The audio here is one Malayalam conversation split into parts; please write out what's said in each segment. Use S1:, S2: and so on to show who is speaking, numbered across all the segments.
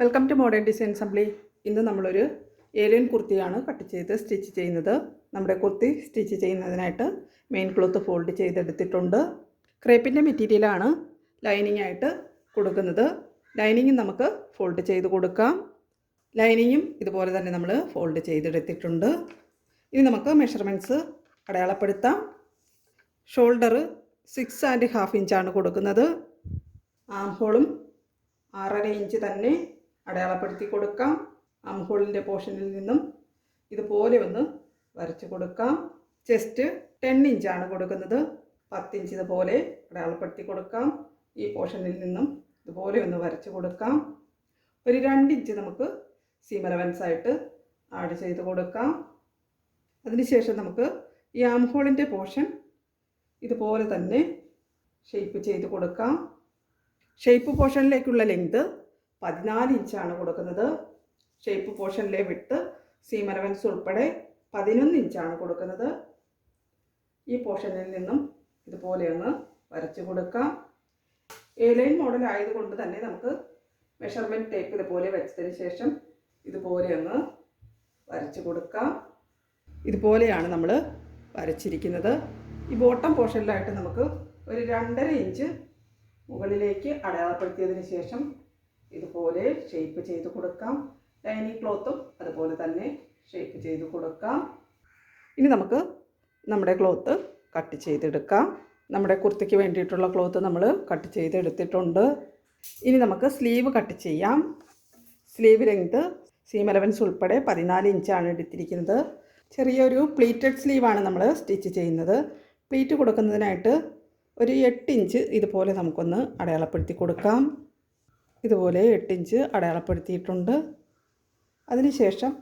S1: Welcome to modern design assembly. ഇന്ന് നമ്മളൊരു ഏലിയൻ കുർത്തിയാണ് കട്ട് ചെയ്ത് സ്റ്റിച്ച് ചെയ്യുന്നത്. നമ്മുടെ കുർത്തി സ്റ്റിച്ച് ചെയ്യുന്നതിനായിട്ട് മെയിൻ ക്ലോത്ത് ഫോൾഡ് ചെയ്തെടുത്തിട്ടുണ്ട്. ക്രേപ്പിൻ്റെ മെറ്റീരിയലാണ് ലൈനിങ് ആയിട്ട് കൊടുക്കുന്നത്. ലൈനിങ് നമുക്ക് ഫോൾഡ് ചെയ്ത് കൊടുക്കാം. ലൈനിങ്ങും ഇതുപോലെ തന്നെ നമ്മൾ ഫോൾഡ് ചെയ്തെടുത്തിട്ടുണ്ട്. ഇനി നമുക്ക് മെഷർമെൻറ്റ്സ് അടയാളപ്പെടുത്താം. ഷോൾഡർ 6.5 ഇഞ്ചാണ് കൊടുക്കുന്നത്. ആം ഹോളും 6.5 ഇഞ്ച് തന്നെ അടയാളപ്പെടുത്തി കൊടുക്കാം. ആം ഹോളിൻ്റെ പോർഷനിൽ നിന്നും ഇതുപോലെ ഒന്ന് വരച്ച് കൊടുക്കാം. ചെസ്റ്റ് 10 ഇഞ്ചാണ് കൊടുക്കുന്നത്. 10 ഇഞ്ച് ഇതുപോലെ അടയാളപ്പെടുത്തി കൊടുക്കാം. ഈ പോർഷനിൽ നിന്നും ഇതുപോലെ ഒന്ന് വരച്ച് കൊടുക്കാം. ഒരു 2 ഇഞ്ച് നമുക്ക് സീം അലവൻസ് ആയിട്ട് ആഡ് ചെയ്ത് കൊടുക്കാം. അതിനുശേഷം നമുക്ക് ഈ ആം ഹോളിൻ്റെ പോർഷൻ ഇതുപോലെ തന്നെ ഷേപ്പ് ചെയ്ത് കൊടുക്കാം. ഷേപ്പ് പോർഷനിലേക്കുള്ള ലെങ്ത് 14 ഇഞ്ചാണ് കൊടുക്കുന്നത്. ഷേപ്പ് പോർഷനിലെ വിട്ട് സീം അലവൻസ് ഉൾപ്പെടെ 11 ഇഞ്ചാണ് കൊടുക്കുന്നത്. ഈ പോർഷനിൽ നിന്നും ഇതുപോലെ ഒന്ന് വരച്ച് കൊടുക്കാം. എ ലൈൻ മോഡൽ ആയതുകൊണ്ട് തന്നെ നമുക്ക് മെഷർമെൻറ്റ് ടേപ്പ് ഇതുപോലെ വെച്ചതിന് ശേഷം ഇതുപോലെ ഒന്ന് വരച്ച് കൊടുക്കാം. ഇതുപോലെയാണ് നമ്മൾ വരച്ചിരിക്കുന്നത്. ഈ ബോട്ടം പോർഷനിലായിട്ട് നമുക്ക് ഒരു 2.5 ഇഞ്ച് മുകളിലേക്ക് അടയാളപ്പെടുത്തിയതിന് ശേഷം ഇതുപോലെ ഷേപ്പ് ചെയ്ത് കൊടുക്കാം. ലൈനിങ് ക്ലോത്തും അതുപോലെ തന്നെ ഷേപ്പ് ചെയ്ത് കൊടുക്കാം. ഇനി നമുക്ക് നമ്മുടെ ക്ലോത്ത് കട്ട് ചെയ്തെടുക്കാം. നമ്മുടെ കുർത്തിക്ക് വേണ്ടിയിട്ടുള്ള ക്ലോത്ത് നമ്മൾ കട്ട് ചെയ്തെടുത്തിട്ടുണ്ട്. ഇനി നമുക്ക് സ്ലീവ് കട്ട് ചെയ്യാം. സ്ലീവ് ലെങ്ത് സീം അലവൻസ് ഉൾപ്പെടെ 14 ഇഞ്ചാണ് എടുത്തിരിക്കുന്നത്. ചെറിയൊരു പ്ലീറ്റഡ് സ്ലീവാണ് നമ്മൾ സ്റ്റിച്ച് ചെയ്യുന്നത്. പ്ലീറ്റ് കൊടുക്കുന്നതിനായിട്ട് ഒരു 8 ഇഞ്ച് ഇതുപോലെ നമുക്കൊന്ന് അടയാളപ്പെടുത്തി കൊടുക്കാം. ഇതുപോലെ 8 ഇഞ്ച് അടയാളപ്പെടുത്തിയിട്ടുണ്ട്. അതിനുശേഷം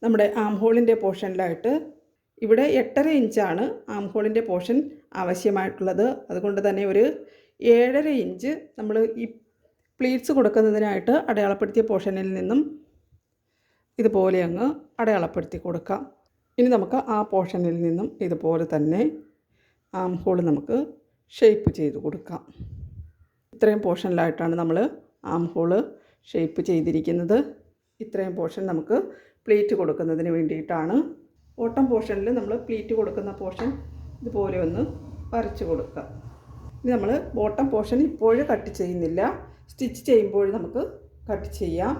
S1: നമ്മുടെ ആം ഹോളിൻ്റെ പോർഷനിലായിട്ട് ഇവിടെ 8.5 ഇഞ്ചാണ് ആം ഹോളിൻ്റെ പോർഷൻ ആവശ്യമായിട്ടുള്ളത്. അതുകൊണ്ട് തന്നെ ഒരു 7.5 ഇഞ്ച് നമ്മൾ ഈ പ്ലീറ്റ്സ് കൊടുക്കുന്നതിനായിട്ട് അടയാളപ്പെടുത്തിയ പോർഷനിൽ നിന്നും ഇതുപോലെ അങ്ങ് അടയാളപ്പെടുത്തി കൊടുക്കാം. ഇനി നമുക്ക് ആ പോർഷനിൽ നിന്നും ഇതുപോലെ തന്നെ ആം ഹോൾ നമുക്ക് ഷേപ്പ് ചെയ്ത് കൊടുക്കാം. ഇത്രയും പോർഷനിലായിട്ടാണ് നമ്മൾ ആം ഹോള് ഷേപ്പ് ചെയ്തിരിക്കുന്നത്. ഇത്രയും പോർഷൻ നമുക്ക് പ്ലീറ്റ് കൊടുക്കുന്നതിന് വേണ്ടിയിട്ടാണ്. ബോട്ടം പോർഷനിൽ നമ്മൾ പ്ലീറ്റ് കൊടുക്കുന്ന പോർഷൻ ഇതുപോലെ ഒന്ന് വരച്ച് കൊടുക്കുക. ഇനി നമ്മൾ ബോട്ടം പോർഷൻ ഇപ്പോഴും കട്ട് ചെയ്യുന്നില്ല, സ്റ്റിച്ച് ചെയ്യുമ്പോൾ നമുക്ക് കട്ട് ചെയ്യാം.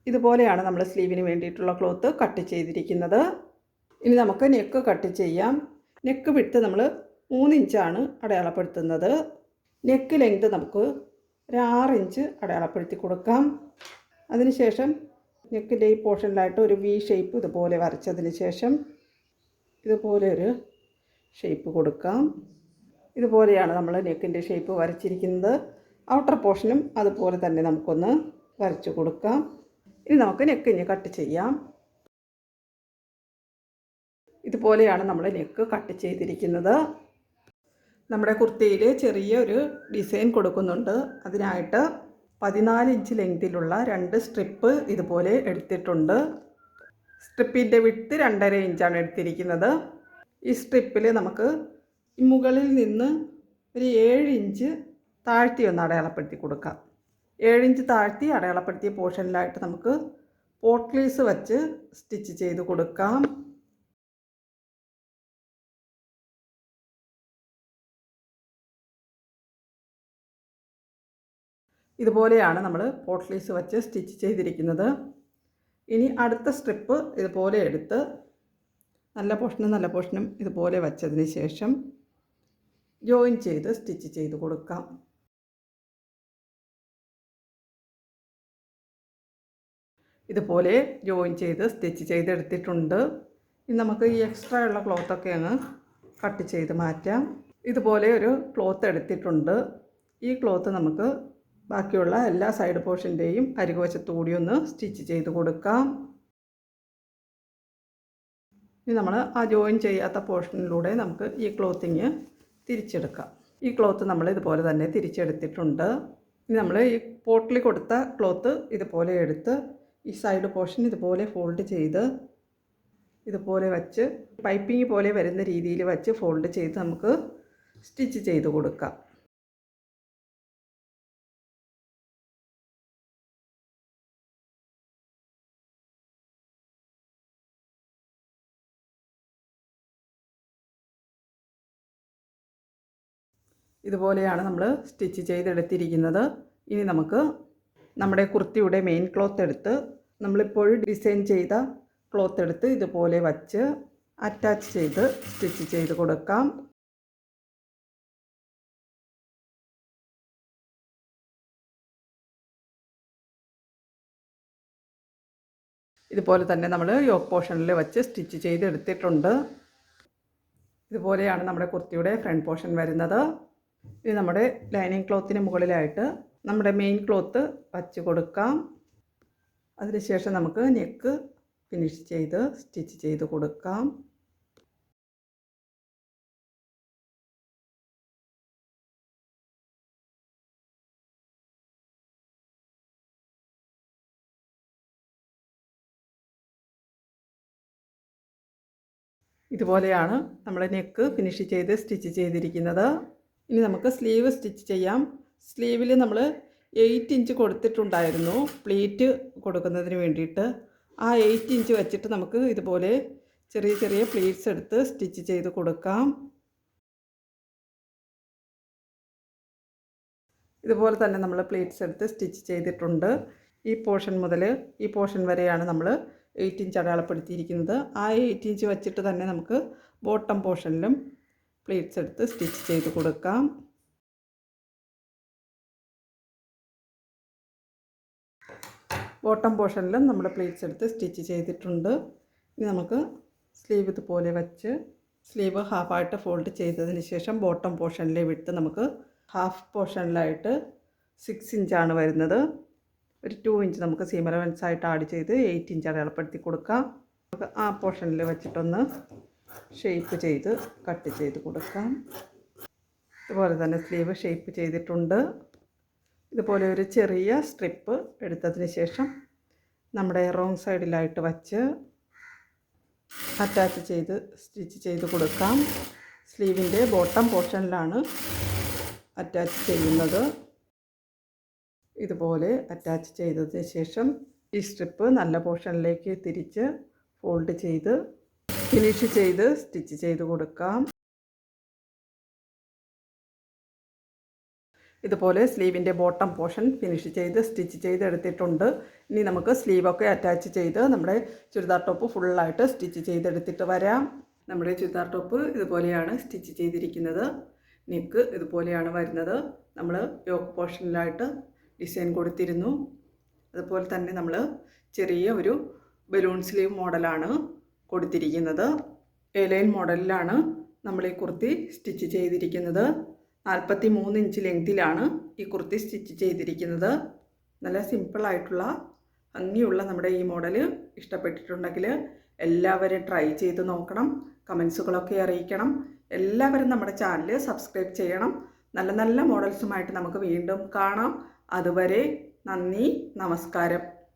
S1: ഇതുപോലെയാണ് നമ്മൾ സ്ലീവിന് വേണ്ടിയിട്ടുള്ള ക്ലോത്ത് കട്ട് ചെയ്തിരിക്കുന്നത്. ഇനി നമുക്ക് നെക്ക് കട്ട് ചെയ്യാം. നെക്ക് വിട്ട് നമ്മൾ 3 ഇഞ്ചാണ് അടയാളപ്പെടുത്തുന്നത്. നെക്ക് ലെങ്ത് നമുക്ക് ഒരു 6 ഇഞ്ച് അടയാളപ്പെടുത്തി കൊടുക്കാം. അതിനുശേഷം നെക്കിൻ്റെ ഈ പോർഷനിലായിട്ട് ഒരു വി ഷേപ്പ് ഇതുപോലെ വരച്ചതിന് ശേഷം ഇതുപോലെ ഒരു ഷേപ്പ് കൊടുക്കാം. ഇതുപോലെയാണ് നമ്മൾ നെക്കിൻ്റെ ഷേപ്പ് വരച്ചിരിക്കുന്നത്. ഔട്ടർ പോർഷനും അതുപോലെ തന്നെ നമുക്കൊന്ന് വരച്ച് കൊടുക്കാം. ഇനി നമുക്ക് നെക്കിന് കട്ട് ചെയ്യാം. ഇതുപോലെയാണ് നമ്മൾ നെക്ക് കട്ട് ചെയ്തിരിക്കുന്നത്. നമ്മുടെ കുർത്തിയിൽ ചെറിയൊരു ഡിസൈൻ കൊടുക്കുന്നുണ്ട്. അതിനായിട്ട് 14 ഇഞ്ച് ലെങ്തിലുള്ള 2 സ്ട്രിപ്പ് ഇതുപോലെ എടുത്തിട്ടുണ്ട്. സ്ട്രിപ്പിൻ്റെ വിഡ്ത്ത് 2.5 ഇഞ്ചാണ് എടുത്തിരിക്കുന്നത്. ഈ സ്ട്രിപ്പിൽ നമുക്ക് മുകളിൽ നിന്ന് ഒരു 7 ഇഞ്ച് താഴ്ത്തി ഒന്ന് അടയാളപ്പെടുത്തി കൊടുക്കാം. 7 ഇഞ്ച് താഴ്ത്തി അടയാളപ്പെടുത്തിയ പോർഷനിലായിട്ട് നമുക്ക് പോട്ട്ലീസ് വച്ച് സ്റ്റിച്ച് ചെയ്ത് കൊടുക്കാം. ഇതുപോലെയാണ് നമ്മൾ പോട്ട്ലീസ് വച്ച് സ്റ്റിച്ച് ചെയ്തിരിക്കുന്നത്. ഇനി അടുത്ത സ്ട്രിപ്പ് ഇതുപോലെ എടുത്ത് നല്ല പോർഷനും ഇതുപോലെ വച്ചതിന് ശേഷം ജോയിൻ ചെയ്ത് സ്റ്റിച്ച് ചെയ്ത് കൊടുക്കാം. ഇതുപോലെ ജോയിൻ ചെയ്ത് സ്റ്റിച്ച് ചെയ്തെടുത്തിട്ടുണ്ട്. ഇനി നമുക്ക് ഈ എക്സ്ട്രാ ഉള്ള ക്ലോത്തൊക്കെ അങ്ങ് കട്ട് ചെയ്ത് മാറ്റാം. ഇതുപോലെ ഒരു ക്ലോത്ത് എടുത്തിട്ടുണ്ട്. ഈ ക്ലോത്ത് നമുക്ക് ബാക്കിയുള്ള എല്ലാ സൈഡ് പോർഷൻ്റെയും അരികുവശത്തു കൂടി ഒന്ന് സ്റ്റിച്ച് ചെയ്ത് കൊടുക്കാം. ഇനി നമ്മൾ ആ ജോയിൻ ചെയ്യാത്ത പോർഷനിലൂടെ നമുക്ക് ഈ ക്ലോത്തിങ് തിരിച്ചെടുക്കാം. ഈ ക്ലോത്ത് നമ്മൾ ഇതുപോലെ തന്നെ തിരിച്ചെടുത്തിട്ടുണ്ട്. ഇനി നമ്മൾ ഈ പോട്ടിൽ കൊടുത്ത ക്ലോത്ത് ഇതുപോലെ എടുത്ത് ഈ സൈഡ് പോർഷൻ ഇതുപോലെ ഫോൾഡ് ചെയ്ത് ഇതുപോലെ വച്ച് പൈപ്പിംഗ് പോലെ വരുന്ന രീതിയിൽ വച്ച് ഫോൾഡ് ചെയ്ത് നമുക്ക് സ്റ്റിച്ച് ചെയ്ത് കൊടുക്കാം. ഇതുപോലെയാണ് നമ്മൾ സ്റ്റിച്ച് ചെയ്തെടുത്തിരിക്കുന്നത്. ഇനി നമുക്ക് നമ്മുടെ കുർത്തിയുടെ മെയിൻ ക്ലോത്ത് എടുത്ത് നമ്മളിപ്പോൾ ഡിസൈൻ ചെയ്ത ക്ലോത്ത് എടുത്ത് ഇതുപോലെ വച്ച് അറ്റാച്ച് ചെയ്ത് സ്റ്റിച്ച് ചെയ്ത് കൊടുക്കാം. ഇതുപോലെ തന്നെ നമ്മൾ യോക്ക് പോർഷനിൽ വെച്ച് സ്റ്റിച്ച് ചെയ്തെടുത്തിട്ടുണ്ട്. ഇതുപോലെയാണ് നമ്മുടെ കുർത്തിയുടെ ഫ്രണ്ട് പോർഷൻ വരുന്നത്. ഇനി നമ്മുടെ ലൈനിങ് ക്ലോത്തിന് മുകളിലായിട്ട് നമ്മുടെ മെയിൻ ക്ലോത്ത് വച്ച് കൊടുക്കാം. അതിനുശേഷം നമുക്ക് നെക്ക് ഫിനിഷ് ചെയ്ത് സ്റ്റിച്ച് ചെയ്ത് കൊടുക്കാം. ഇതുപോലെയാണ് നമ്മൾ നെക്ക് ഫിനിഷ് ചെയ്ത് സ്റ്റിച്ച് ചെയ്തിരിക്കുന്നത്. ഇനി നമുക്ക് സ്ലീവ് സ്റ്റിച്ച് ചെയ്യാം. സ്ലീവിൽ നമ്മൾ 8 ഇഞ്ച് കൊടുത്തിട്ടുണ്ടായിരുന്നു പ്ലീറ്റ് കൊടുക്കുന്നതിന് വേണ്ടിയിട്ട്. ആ 8 ഇഞ്ച് വെച്ചിട്ട് നമുക്ക് ഇതുപോലെ ചെറിയ ചെറിയ പ്ലീറ്റ്സ് എടുത്ത് സ്റ്റിച്ച് ചെയ്ത് കൊടുക്കാം. ഇതുപോലെ തന്നെ നമ്മൾ പ്ലീറ്റ്സ് എടുത്ത് സ്റ്റിച്ച് ചെയ്തിട്ടുണ്ട്. ഈ പോർഷൻ മുതൽ ഈ പോർഷൻ വരെയാണ് നമ്മൾ 8 ഇഞ്ച് അടയാളപ്പെടുത്തിയിരിക്കുന്നത്. ആ 8 ഇഞ്ച് വെച്ചിട്ട് തന്നെ നമുക്ക് ബോട്ടം പോർഷനിലും പ്ലീറ്റ്സ് എടുത്ത് സ്റ്റിച്ച് ചെയ്ത് കൊടുക്കാം. ബോട്ടം പോർഷനിലും നമ്മൾ പ്ലീറ്റ്സ് എടുത്ത് സ്റ്റിച്ച് ചെയ്തിട്ടുണ്ട്. ഇനി നമുക്ക് സ്ലീവ് ഇതുപോലെ വെച്ച് സ്ലീവ് ഹാഫായിട്ട് ഫോൾഡ് ചെയ്തതിന് ശേഷം ബോട്ടം പോർഷനിലെ വിട്ട് നമുക്ക് ഹാഫ് പോർഷനിലായിട്ട് 6 ഇഞ്ചാണ് വരുന്നത്. ഒരു 2 ഇഞ്ച് നമുക്ക് സീം അലവൻസ് ആയിട്ട് ആഡ് ചെയ്ത് 8 ഇഞ്ച് അടയാളപ്പെടുത്തി കൊടുക്കാം. നമുക്ക് ആ പോർഷനിൽ വെച്ചിട്ടൊന്ന് ഷേപ്പ് ചെയ്ത് കട്ട് ചെയ്ത് കൊടുക്കാം. ഇതുപോലെ തന്നെ സ്ലീവ് ഷേപ്പ് ചെയ്തിട്ടുണ്ട്. ഇതുപോലെ ഒരു ചെറിയ സ്ട്രിപ്പ് എടുത്തതിന് ശേഷം നമ്മുടെ റോങ് സൈഡിലായിട്ട് വച്ച് അറ്റാച്ച് ചെയ്ത് സ്റ്റിച്ച് ചെയ്ത് കൊടുക്കാം. സ്ലീവിൻ്റെ ബോട്ടം പോർഷനിലാണ് അറ്റാച്ച് ചെയ്യുന്നത്. ഇതുപോലെ അറ്റാച്ച് ചെയ്തതിന് ശേഷം ഈ സ്ട്രിപ്പ് നല്ല പോർഷനിലേക്ക് തിരിച്ച് ഫോൾഡ് ചെയ്ത് ഫിനിഷ് ചെയ്ത് സ്റ്റിച്ച് ചെയ്ത് കൊടുക്കാം. ഇതുപോലെ സ്ലീവിൻ്റെ ബോട്ടം പോർഷൻ ഫിനിഷ് ചെയ്ത് സ്റ്റിച്ച് ചെയ്തെടുത്തിട്ടുണ്ട്. ഇനി നമുക്ക് സ്ലീവൊക്കെ അറ്റാച്ച് ചെയ്ത് നമ്മുടെ ചുരിദാർ ടോപ്പ് ഫുള്ളായിട്ട് സ്റ്റിച്ച് ചെയ്തെടുത്തിട്ട് വരാം. നമ്മുടെ ചുരിദാർ ടോപ്പ് ഇതുപോലെയാണ് സ്റ്റിച്ച് ചെയ്തിരിക്കുന്നത്. നെക്ക് ഇതുപോലെയാണ് വരുന്നത്. നമ്മൾ യോക്ക് പോർഷനിലായിട്ട് ഡിസൈൻ കൊടുത്തിരുന്നു. അതുപോലെ തന്നെ നമ്മൾ ചെറിയ ഒരു ബലൂൺ സ്ലീവ് മോഡലാണ് കൊടുത്തിരിക്കുന്നത്. എലൈൻ മോഡലിലാണ് നമ്മൾ ഈ കുർത്തി സ്റ്റിച്ച് ചെയ്തിരിക്കുന്നത്. 43 ഇഞ്ച് ലെങ്തിലാണ് ഈ കുർത്തി സ്റ്റിച്ച് ചെയ്തിരിക്കുന്നത്. നല്ല സിമ്പിളായിട്ടുള്ള ഭംഗിയുള്ള നമ്മുടെ ഈ മോഡൽ ഇഷ്ടപ്പെട്ടിട്ടുണ്ടെങ്കിൽ എല്ലാവരും ട്രൈ ചെയ്ത് നോക്കണം. കമൻസുകളൊക്കെ അറിയിക്കണം. എല്ലാവരും നമ്മുടെ ചാനൽ സബ്സ്ക്രൈബ് ചെയ്യണം. നല്ല നല്ല മോഡൽസുമായിട്ട് നമുക്ക് വീണ്ടും കാണാം. അതുവരെ നന്ദി, നമസ്കാരം.